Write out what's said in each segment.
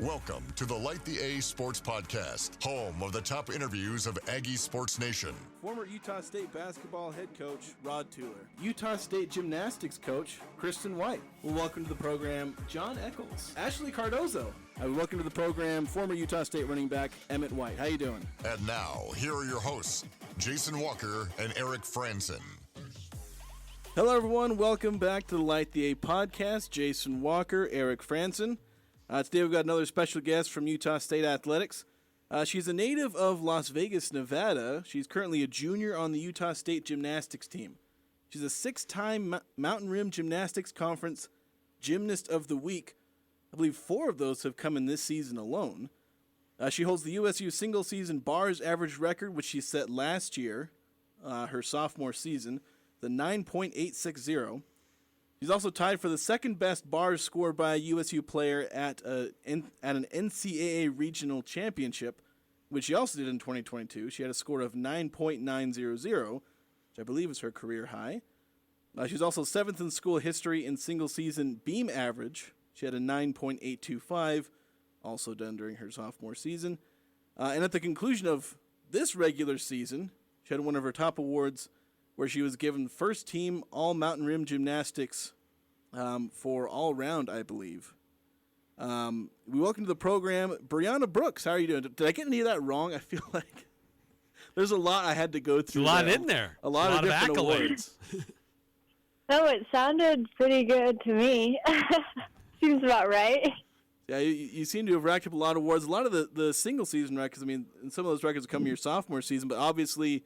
Welcome to the Light the A Sports Podcast, home of the top interviews of Aggie Sports Nation. Former Utah State basketball head coach Rod Tueller, Utah State gymnastics coach Kristen White. Well, welcome to the program, John Eccles, Ashley Cardozo. Welcome to the program, former Utah State running back Emmett White. How you doing? And now, here are your hosts, Jason Walker and Eric Frandsen. Hello, everyone. Welcome back to the Light the A Podcast. Jason Walker, Eric Frandsen. Today we've got another special guest from Utah State Athletics. She's a native of Las Vegas, Nevada. She's currently a junior on the Utah State gymnastics team. She's a six-time Mountain Rim Gymnastics Conference Gymnast of the Week. I believe 4 of those have come in this season alone. She holds the USU single-season bars average record, which she set last year, her sophomore season, the 9.860. She's also tied for the second-best bars scored by a USU player at an NCAA Regional Championship, which she also did in 2022. She had a score of 9.900, which I believe is her career high. She's also 7th in school history in single-season beam average. She had a 9.825, also done during her sophomore season. And at the conclusion of this regular season, she had one of her top awards where she was given first team all Mountain Rim Gymnastics for all round, I believe. We welcome to the program Brianna Brooks. How are you doing? Did I get any of that wrong? I feel like there's a lot I had to go through. A lot in there. A lot of different awards. Oh, it sounded pretty good to me. Seems about right. Yeah, you seem to have racked up a lot of awards. A lot of the single season records, I mean, and some of those records come your sophomore season, but obviously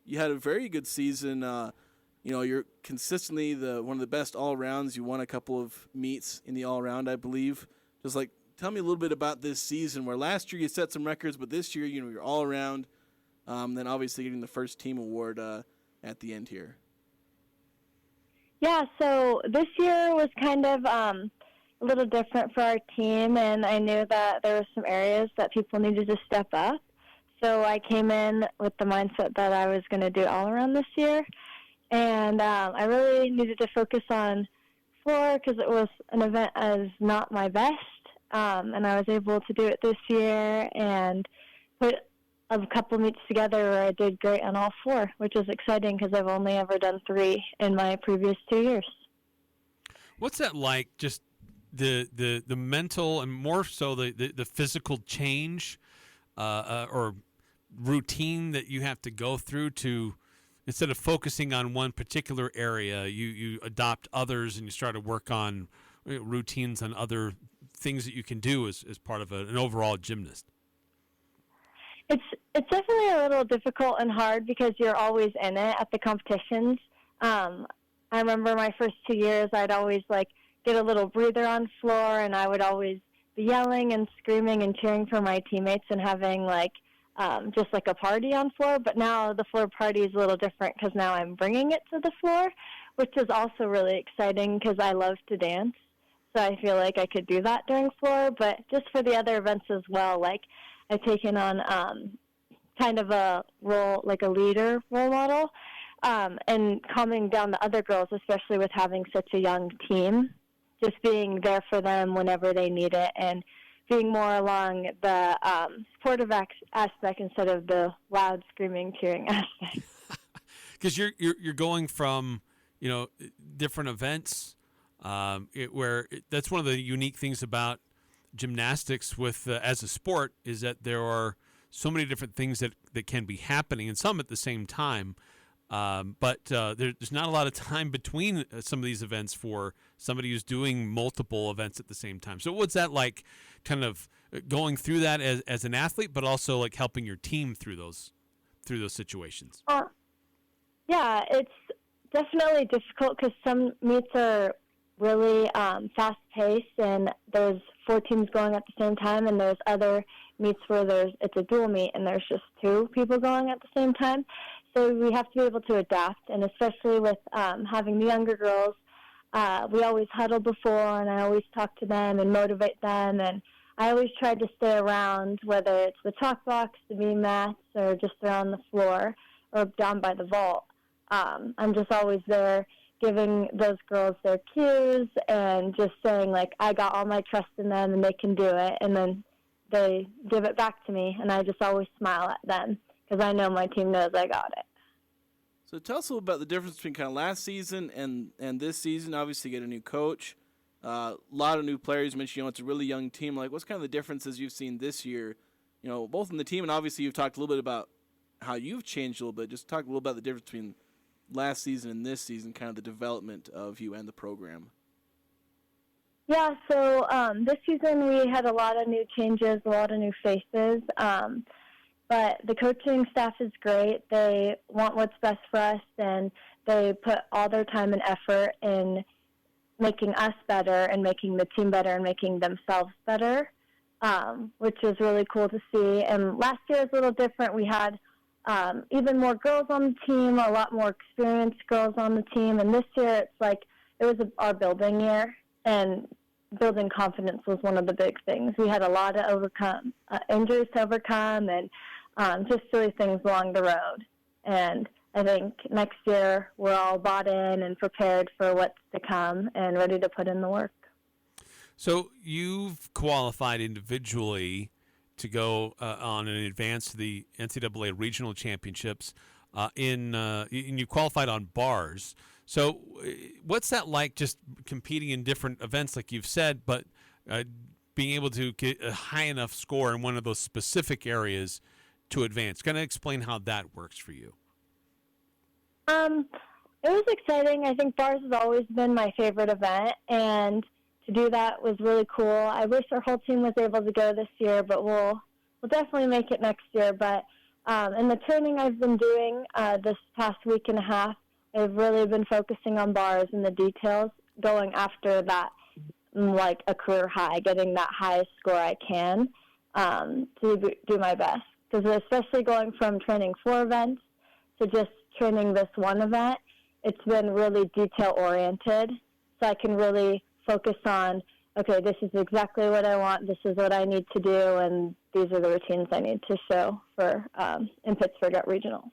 you had a very good season. You're consistently one of the best all-rounds. You won a couple of meets in the all-round, I believe. Just tell me a little bit about this season, where last year you set some records, but this year, you're all-around. Then obviously getting the first team award at the end here. Yeah, so this year was kind of a little different for our team, and I knew that there were some areas that people needed to step up. So I came in with the mindset that I was going to do all around this year. And I really needed to focus on floor because it was an event as not my best. And I was able to do it this year and put a couple meets together where I did great on all 4, which is exciting because I've only ever done 3 in my previous 2 years. What's that like, just the mental and more so the physical change or routine that you have to go through to, instead of focusing on one particular area, you adopt others and you start to work on routines and other things that you can do as part of an overall gymnast? It's definitely a little difficult and hard because you're always in it at the competitions. I remember my first 2 years, I'd always get a little breather on floor, and I would always be yelling and screaming and cheering for my teammates and having just a party on floor. But now the floor party is a little different because now I'm bringing it to the floor, which is also really exciting because I love to dance. So I feel like I could do that during floor. But just for the other events as well, I've taken on kind of a role, a leader role model, and calming down the other girls, especially with having such a young team, just being there for them whenever they need it and being more along the supportive aspect instead of the loud screaming, cheering aspect. Because you're going from different events, where that's one of the unique things about gymnastics with as a sport is that there are so many different things that can be happening, and some at the same time. But there's not a lot of time between some of these events for somebody who's doing multiple events at the same time. So what's that like, kind of going through that as an athlete, but also helping your team through those situations? Yeah, it's definitely difficult because some meets are really fast-paced, and there's 4 teams going at the same time, and there's other meets where it's a dual meet, and there's just 2 people going at the same time. So we have to be able to adapt, and especially with having the younger girls, we always huddle before, and I always talk to them and motivate them, and I always try to stay around, whether it's the chalk box, the beam mats, or just around the floor or down by the vault. I'm just always there giving those girls their cues and just saying, like, I got all my trust in them and they can do it. And then they give it back to me, and I just always smile at them because I know my team knows I got it. So tell us a little about the difference between kind of last season and this season. Obviously, you get a new coach, a lot of new players. You mentioned, it's a really young team. Like, what's kind of the differences you've seen this year, both in the team and obviously you've talked a little bit about how you've changed a little bit. Just talk a little about the difference between last season and this season, kind of the development of you and the program. Yeah, so this season we had a lot of new changes, a lot of new faces. But the coaching staff is great. They want what's best for us, and they put all their time and effort in making us better and making the team better and making themselves better, which is really cool to see. And last year was a little different. We had even more girls on the team, a lot more experienced girls on the team. And this year it's like it was our building year, and building confidence was one of the big things. We had a lot of injuries to overcome and just silly things along the road. And I think next year we're all bought in and prepared for what's to come and ready to put in the work. So you've qualified individually to go on an advance to the NCAA Regional Championships, and you qualified on bars. So what's that like, just competing in different events like you've said, but being able to get a high enough score in one of those specific areas to advance? Kind of explain how that works for you. It was exciting. I think bars has always been my favorite event, and to do that was really cool. I wish our whole team was able to go this year, but we'll definitely make it next year. But in the training I've been doing this past week and a half, I've really been focusing on bars and the details, going after that, like a career high, getting that highest score I can to do my best. Because especially going from training 4 events to just training this one event, it's been really detail-oriented. So I can really focus on, okay, this is exactly what I want, this is what I need to do, and these are the routines I need to show for in Pittsburgh at regionals.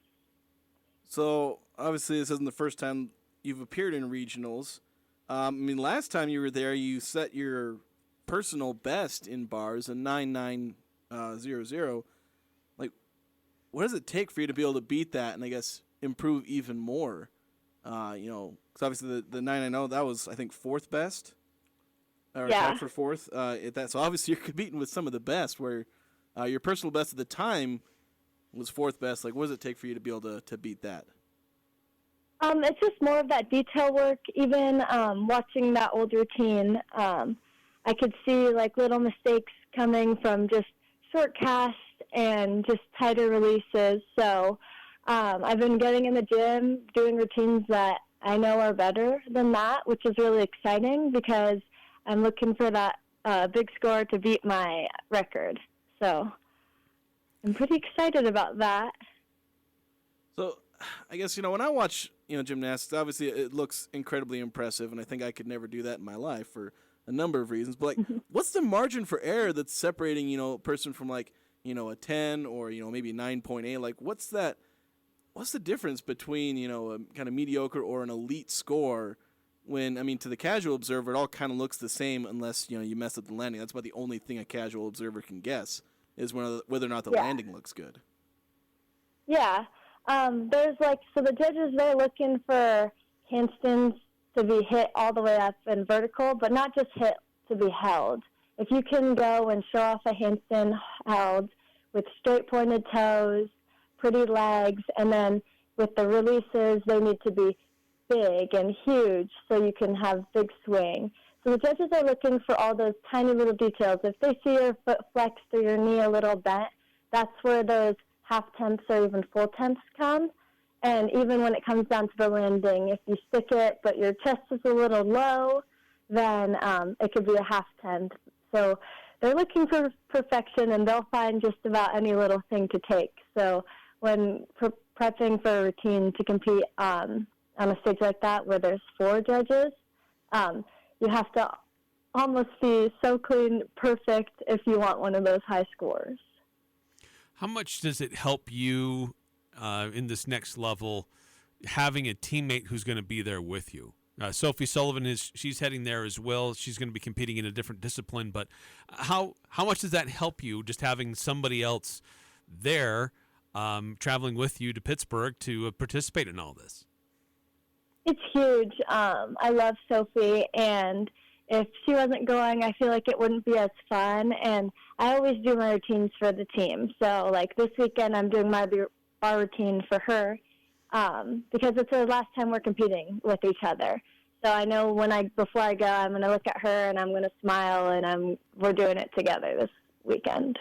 So obviously this isn't the first time you've appeared in regionals. Last time you were there, you set your personal best in bars, a 9.900. Like, what does it take for you to be able to beat that and I guess improve even more? Because obviously the 9.90, that was, I think, 4th best. Or tied for 4th at that. So obviously you're competing with some of the best, where your personal best at the time was 4th best. Like, what does it take for you to be able to beat that? It's just more of that detail work. Even watching that old routine, I could see like little mistakes coming from just short casts and just tighter releases. So I've been getting in the gym, doing routines that I know are better than that, which is really exciting because I'm looking for that big score to beat my record. So I'm pretty excited about that. So I guess, when I watch, gymnastics, obviously it looks incredibly impressive, and I think I could never do that in my life for a number of reasons. But, like, what's the margin for error that's separating, a person from, like, a 10 or, maybe 9.8? Like, what's the difference between, a kind of mediocre or an elite score when, to the casual observer, it all kind of looks the same unless, you mess up the landing. That's about the only thing a casual observer can guess is whether or not the landing looks good. Yeah. There's so the judges, they're looking for handstands to be hit all the way up and vertical, but not just hit to be held. If you can go and show off a handstand held with straight pointed toes, pretty legs, and then with the releases, they need to be big and huge so you can have big swing. So the judges are looking for all those tiny little details. If they see your foot flexed or your knee a little bent, that's where those half-tenths or even full-tenths come. And even when it comes down to the landing, if you stick it but your chest is a little low, then it could be a half-tenth. So they're looking for perfection, and they'll find just about any little thing to take. So when prepping for a routine to compete on a stage like that where there's 4 judges, you have to almost be so clean, perfect if you want one of those high scores. How much does it help you in this next level having a teammate who's going to be there with you? Sofi Sullivan she's heading there as well. She's going to be competing in a different discipline. But how much does that help you, just having somebody else there traveling with you to Pittsburgh to participate in all this? It's huge. I love Sofi, and if she wasn't going, I feel like it wouldn't be as fun. And I always do my routines for the team. So, like, this weekend I'm doing my bar routine for her because it's the last time we're competing with each other. So I know before I go, I'm going to look at her and I'm going to smile, and we're doing it together this weekend.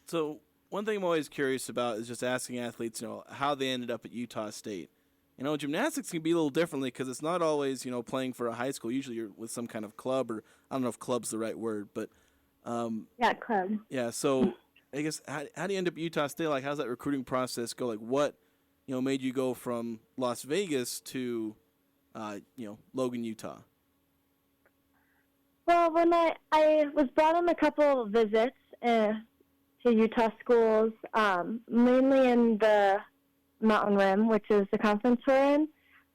So one thing I'm always curious about is just asking athletes, how they ended up at Utah State. Gymnastics can be a little differently because it's not always, playing for a high school. Usually you're with some kind of club, or I don't know if club's the right word, but yeah, club. Yeah, so I guess how do you end up at Utah State? Like, how's that recruiting process go? Like, what, made you go from Las Vegas to, Logan, Utah? Well, when I was brought on a couple of visits to Utah schools, mainly in the Mountain Rim, which is the conference we're in.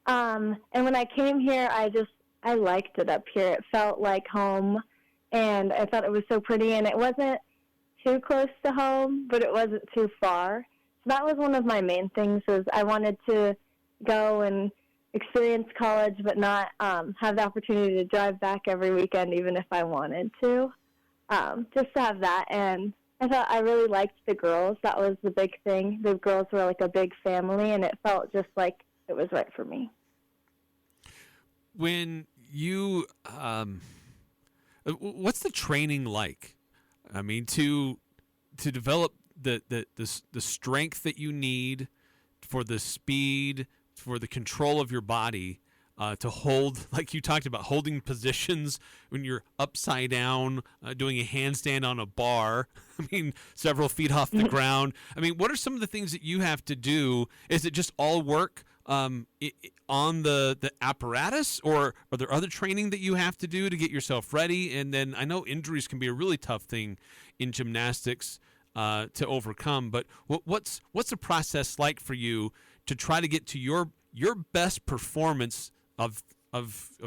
And when I came here, I liked it up here. It felt like home, and I thought it was so pretty, and it wasn't too close to home, but it wasn't too far. So that was one of my main things, was I wanted to go and experience college, but not have the opportunity to drive back every weekend, even if I wanted to, just to have that. And I thought I really liked the girls. That was the big thing. The girls were like a big family, and it felt just like it was right for me. When you, what's the training like? I mean, to develop the strength that you need for the speed, for the control of your body, to hold, like you talked about, holding positions when you're upside down, doing a handstand on a bar, I mean, several feet off the ground. I mean, what are some of the things that you have to do? Is it just all work on the apparatus, or are there other training that you have to do to get yourself ready? And then I know injuries can be a really tough thing in gymnastics to overcome, but what's the process like for you to try to get to your best performance of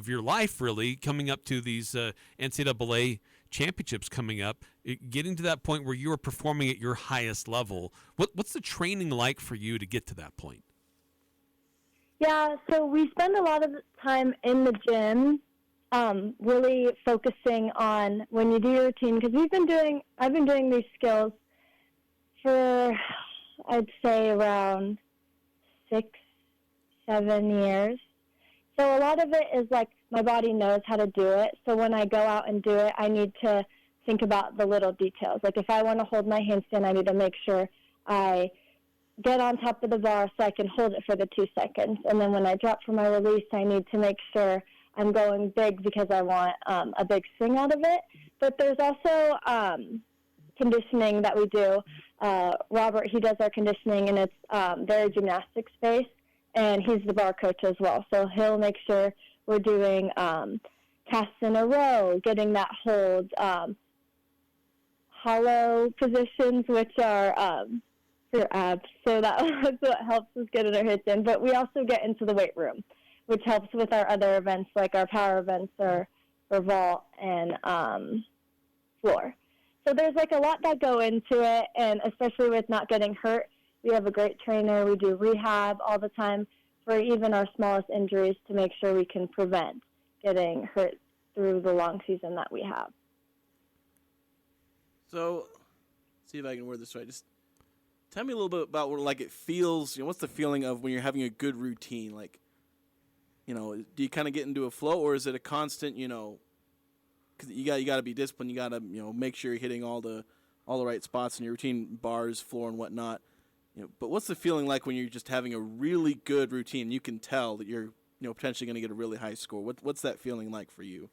your life, really, coming up to these NCAA championships coming up, getting to that point where you are performing at your highest level? What's the training like for you to get to that point? Yeah, so we spend a lot of time in the gym, really focusing on when you do your routine, because I've been doing these skills for, I'd say, around 6-7 years. So a lot of it is like my body knows how to do it. So when I go out and do it, I need to think about the little details. Like if I want to hold my handstand, I need to make sure I get on top of the bar so I can hold it for the 2 seconds. And then when I drop for my release, I need to make sure I'm going big because I want a big swing out of it. But there's also conditioning that we do. Robert, he does our conditioning, and it's very gymnastics based. And he's the bar coach as well. So he'll make sure we're doing casts in a row, getting that hold, hollow positions, which are for abs. So that's what helps us get in our hits in. But we also get into the weight room, which helps with our other events, like our power events or vault and floor. So there's like a lot that go into it, and especially with not getting hurt. We have a great trainer. We do rehab all the time for even our smallest injuries to make sure we can prevent getting hurt through the long season that we have. So, see if I can word this right. Just tell me a little bit about what it feels. What's the feeling of when you're having a good routine? Like, do you kind of get into a flow, or is it a constant? Because you got to be disciplined. You got to make sure you're hitting all the right spots in your routine, bars, floor, and whatnot. But what's the feeling like when you're just having a really good routine? You can tell that you're, potentially going to get a really high score. What's that feeling like for you?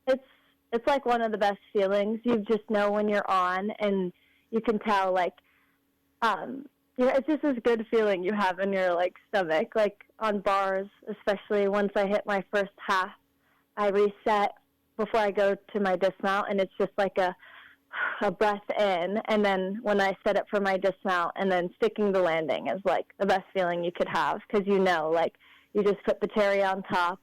It's like one of the best feelings. You just know when you're on, and you can tell, it's just this good feeling you have in your, stomach. Like, on bars, especially once I hit my first half, I reset before I go to my dismount, and it's just like a breath in, and then when I set up for my dismount and then sticking the landing is the best feeling you could have, because you just put the cherry on top,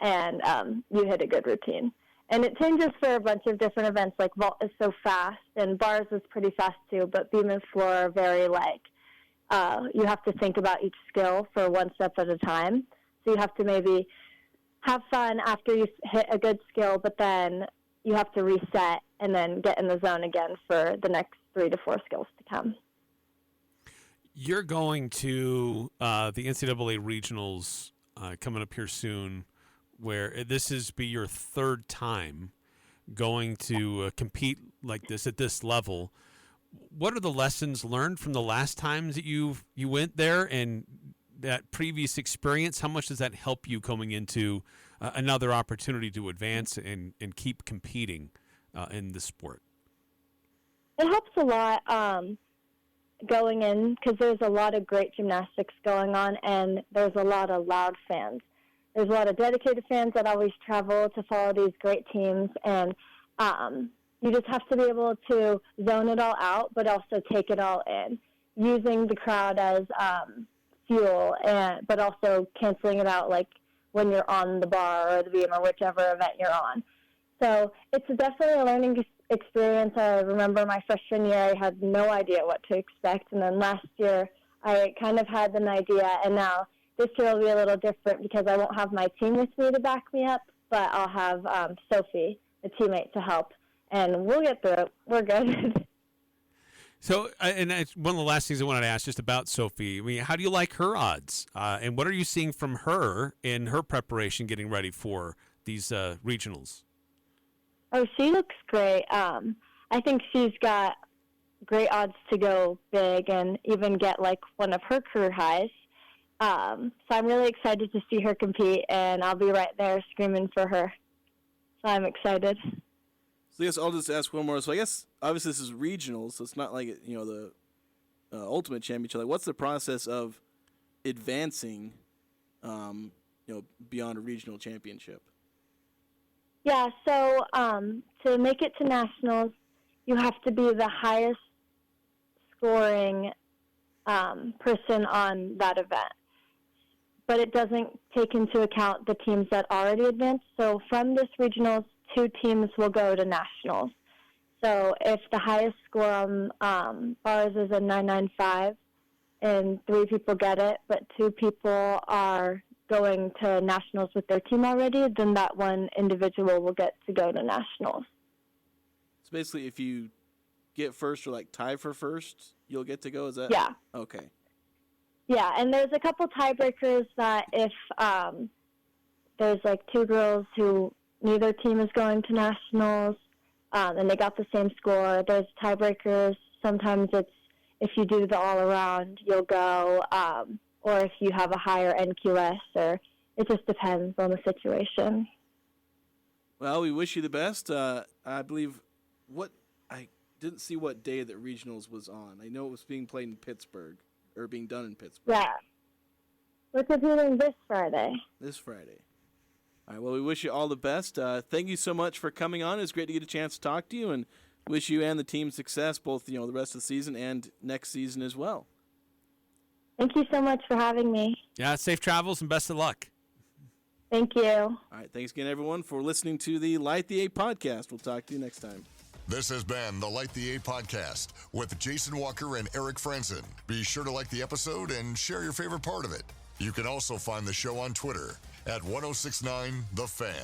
and you hit a good routine. And it changes for a bunch of different events, like vault is so fast, and bars is pretty fast too, but beam and floor are very you have to think about each skill for one step at a time. So you have to maybe have fun after you hit a good skill, but then you have to reset and then get in the zone again for the next 3 to 4 skills to come. You're going to the NCAA Regionals coming up here soon, where this is be your third time going to compete like this at this level. What are the lessons learned from the last times that you went there and that previous experience? How much does that help you coming into another opportunity to advance and keep competing in the sport? It helps a lot going in because there's a lot of great gymnastics going on, and there's a lot of loud fans. There's a lot of dedicated fans that always travel to follow these great teams, and you just have to be able to zone it all out, but also take it all in, using the crowd as fuel, but also canceling it out, like when you're on the bar or the beam or whichever event you're on. So it's definitely a learning experience. I remember my freshman year, I had no idea what to expect, and then last year I kind of had an idea, and now this year will be a little different because I won't have my team with me to back me up, but I'll have Sofi, a teammate, to help. And we'll get through it. We're good. So, and it's one of the last things I wanted to ask just about Sofi. I mean, how do you like her odds? And what are you seeing from her in her preparation getting ready for these regionals? Oh, she looks great. I think she's got great odds to go big and even get like one of her career highs. So I'm really excited to see her compete, and I'll be right there screaming for her. So I'm excited. So I guess I'll just ask one more. So I guess obviously this is regional, so it's not like the ultimate championship. Like, what's the process of advancing, beyond a regional championship? Yeah. So to make it to nationals, you have to be the highest scoring person on that event. But it doesn't take into account the teams that already advanced. So from this regionals, 2 teams will go to nationals. So if the highest score on bars is a 995 and 3 people get it, but 2 people are going to nationals with their team already, then that one individual will get to go to nationals. So basically, if you get first or like tie for first, you'll get to go? Is that? Yeah. Okay. Yeah, and there's a couple tiebreakers that if there's like 2 girls who neither team is going to nationals and they got the same score, there's tiebreakers. Sometimes it's if you do the all-around, you'll go, or if you have a higher NQS, or it just depends on the situation. Well, we wish you the best. I believe I didn't see what day that regionals was on. I know it was being played in Pittsburgh. Or being done in Pittsburgh. Yeah. We're competing this Friday. This Friday. All right, well, we wish you all the best. Thank you so much for coming on. It's great to get a chance to talk to you, and wish you and the team success, both the rest of the season and next season as well. Thank you so much for having me. Yeah, safe travels and best of luck. Thank you. All right, thanks again, everyone, for listening to the Light the A podcast. We'll talk to you next time. This has been the Light the A podcast with Jason Walker and Eric Frandsen. Be sure to like the episode and share your favorite part of it. You can also find the show on Twitter at 1069 The Fan.